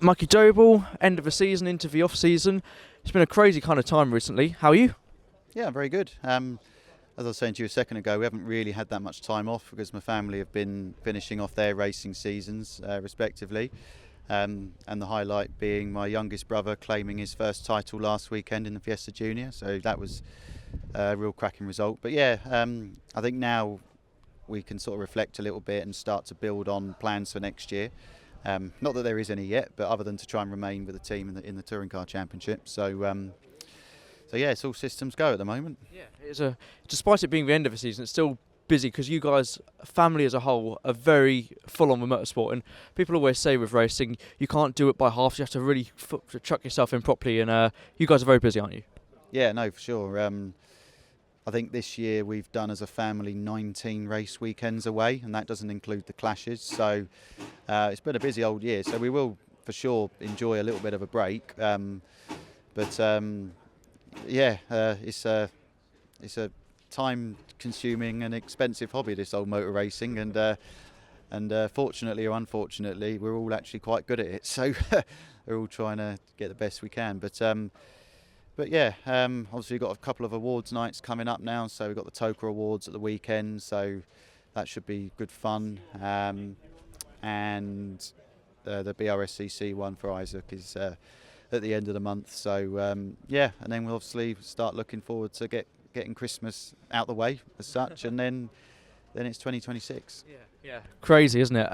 Mikey Doble, end of the season, into the off season. It's been a crazy kind of time recently. How are you? Yeah, very good. As I was saying to you a second ago, we haven't really had that much time off because my family have been finishing off their racing seasons respectively. And the highlight being my youngest brother claiming his first title last weekend in the Fiesta Junior. So that was a real cracking result. But yeah, I think now we can sort of reflect a little bit and start to build on plans for next year. Not that there is any yet, but other than to try and remain with the team in the Touring Car Championship. So yeah, it's all systems go at the moment. Yeah, despite it being the end of the season, it's still busy because you guys, family as a whole, are very full on with motorsport. And people always say with racing, you can't do it by halves. You have to really chuck yourself in properly. And you guys are very busy, aren't you? Yeah, no, for sure. I think this year we've done as a family 19 race weekends away, and that doesn't include the clashes. So it's been a busy old year. So we will for sure enjoy a little bit of a break. It's a time-consuming and expensive hobby, this old motor racing, and fortunately or unfortunately, we're all actually quite good at it. So we're all trying to get the best we can. But yeah, obviously we've got a couple of awards nights coming up now. So we've got the TOCA Awards at the weekend, so that should be good fun. And the BRSCC one for Isaac is at the end of the month. So yeah, and then we'll obviously start looking forward to getting Christmas out the way as such, and then it's 2026. Yeah. Crazy, isn't it?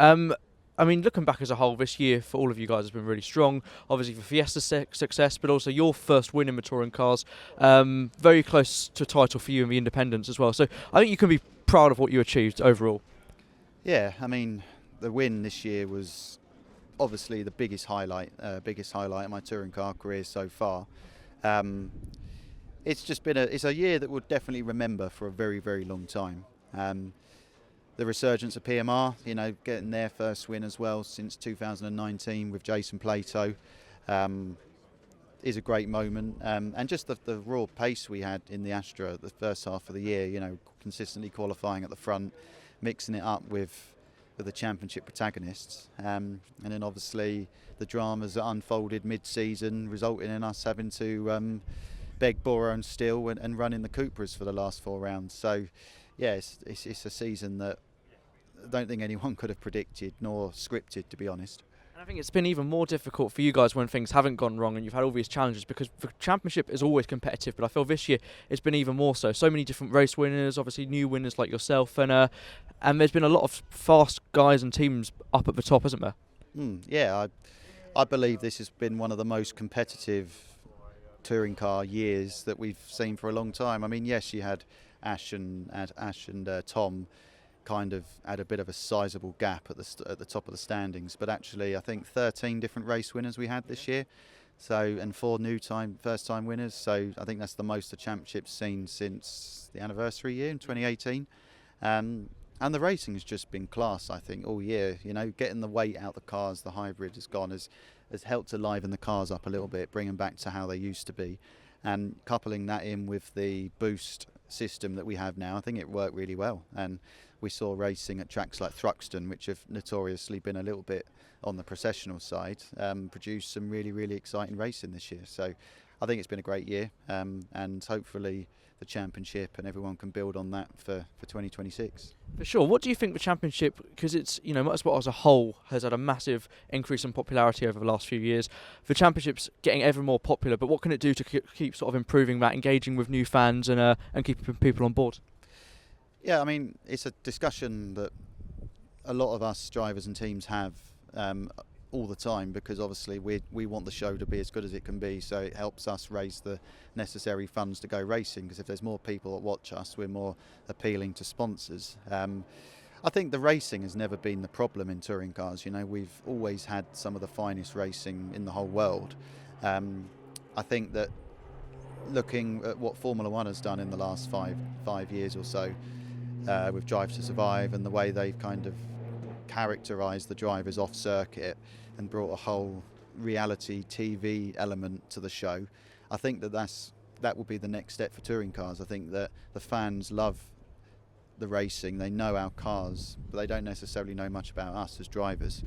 I mean, looking back as a whole, this year for all of you guys has been really strong. Obviously for Fiesta's success, but also your first win in the touring cars. Very close to a title for you in the independents as well. So I think you can be proud of what you achieved overall. Yeah, I mean, the win this year was obviously the biggest highlight of my touring car career so far. It's a year that we'll definitely remember for a very, very long time. The resurgence of PMR, getting their first win as well since 2019 with Jason Plato, is a great moment. And just the raw pace we had in the Astra the first half of the year, consistently qualifying at the front, mixing it up with the championship protagonists. And then obviously the dramas that unfolded mid-season, resulting in us having to beg, borrow and steal and run in the Cupras for the last 4 rounds. So yeah, it's a season that I don't think anyone could have predicted nor scripted, to be honest. And I think it's been even more difficult for you guys when things haven't gone wrong and you've had all these challenges, because the championship is always competitive, but I feel this year it's been even more so. So many different race winners, obviously new winners like yourself, and there's been a lot of fast guys and teams up at the top, hasn't there? Yeah, I believe this has been one of the most competitive touring car years that we've seen for a long time. I mean, yes, you had Ash and Tom kind of had a bit of a sizable gap at the top of the standings, but actually I think 13 different race winners we had this year, and 4 first time winners. So I think that's the most the championship's seen since the anniversary year in 2018. And the racing has just been class, I think, all year. Getting the weight out the cars, the hybrid has helped to liven the cars up a little bit, bring them back to how they used to be, and coupling that in with the boost system that we have now, I think it worked really well. And we saw racing at tracks like Thruxton, which have notoriously been a little bit on the processional side, produce some really, really exciting racing this year. So I think it's been a great year, and hopefully the championship and everyone can build on that for 2026. For sure. What do you think the championship, because it's, motorsport as a whole has had a massive increase in popularity over the last few years. The championship's getting ever more popular, but what can it do to keep sort of improving that, engaging with new fans and keeping people on board? Yeah, I mean, it's a discussion that a lot of us drivers and teams have all the time, because obviously we want the show to be as good as it can be, so it helps us raise the necessary funds to go racing, because if there's more people that watch us, we're more appealing to sponsors. I think the racing has never been the problem in touring cars. We've always had some of the finest racing in the whole world. I think that looking at what Formula One has done in the last five years or so, with Drive to Survive and the way they've kind of characterised the drivers off circuit and brought a whole reality TV element to the show, I think that will be the next step for touring cars. I think that the fans love the racing, they know our cars, but they don't necessarily know much about us as drivers.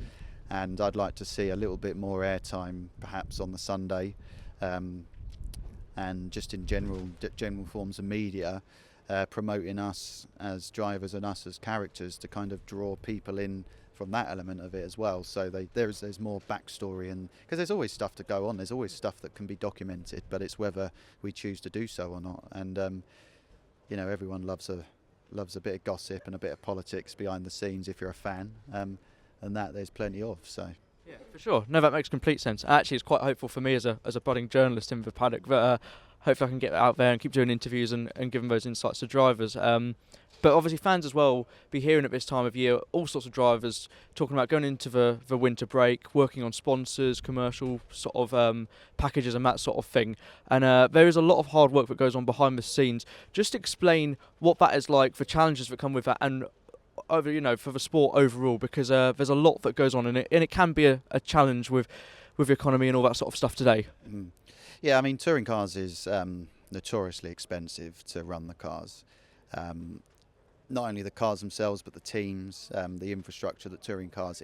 and I'd like to see a little bit more airtime perhaps on the Sunday, and just in general forms of media, promoting us as drivers and us as characters to kind of draw people in from that element of it as well. So there's more backstory, and because there's always stuff to go on, there's always stuff that can be documented, but it's whether we choose to do so or not. And everyone loves a bit of gossip and a bit of politics behind the scenes if you're a fan, and that there's plenty of. So. Yeah, for sure. No, that makes complete sense. Actually, it's quite hopeful for me as a budding journalist in the paddock that hopefully I can get out there and keep doing interviews and giving those insights to drivers. But obviously fans as well be hearing at this time of year all sorts of drivers talking about going into the winter break, working on sponsors, commercial sort of packages and that sort of thing. And there is a lot of hard work that goes on behind the scenes. Just explain what that is like, the challenges that come with that, and for the sport overall, because there's a lot that goes on in it, and it can be a challenge with the economy and all that sort of stuff today. Yeah, I mean, touring cars is notoriously expensive to run the cars. Not only the cars themselves, but the teams, the infrastructure that touring cars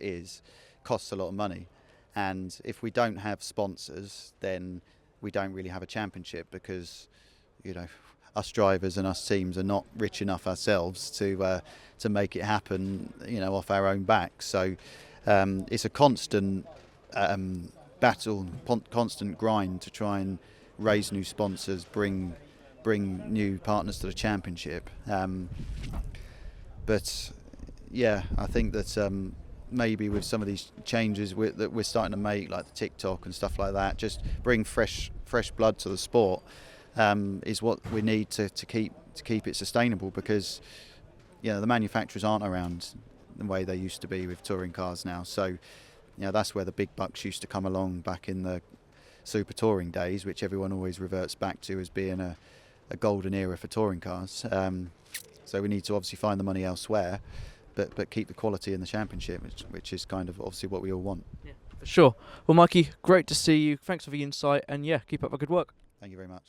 costs a lot of money. And if we don't have sponsors, then we don't really have a championship, because, us drivers and us teams are not rich enough ourselves to make it happen, off our own backs. So it's a constant battle, constant grind to try and raise new sponsors, bring new partners to the championship. But yeah, I think that maybe with some of these changes that we're starting to make, like the TikTok and stuff like that, just bring fresh blood to the sport, is what we need to keep it sustainable, because the manufacturers aren't around the way they used to be with touring cars now. So that's where the big bucks used to come along back in the super touring days, which everyone always reverts back to as being a golden era for touring cars. So we need to obviously find the money elsewhere, but keep the quality in the championship, which is kind of obviously what we all want. Yeah, for sure. Well, Mikey, great to see you. Thanks for the insight, and yeah, keep up the good work. Thank you very much.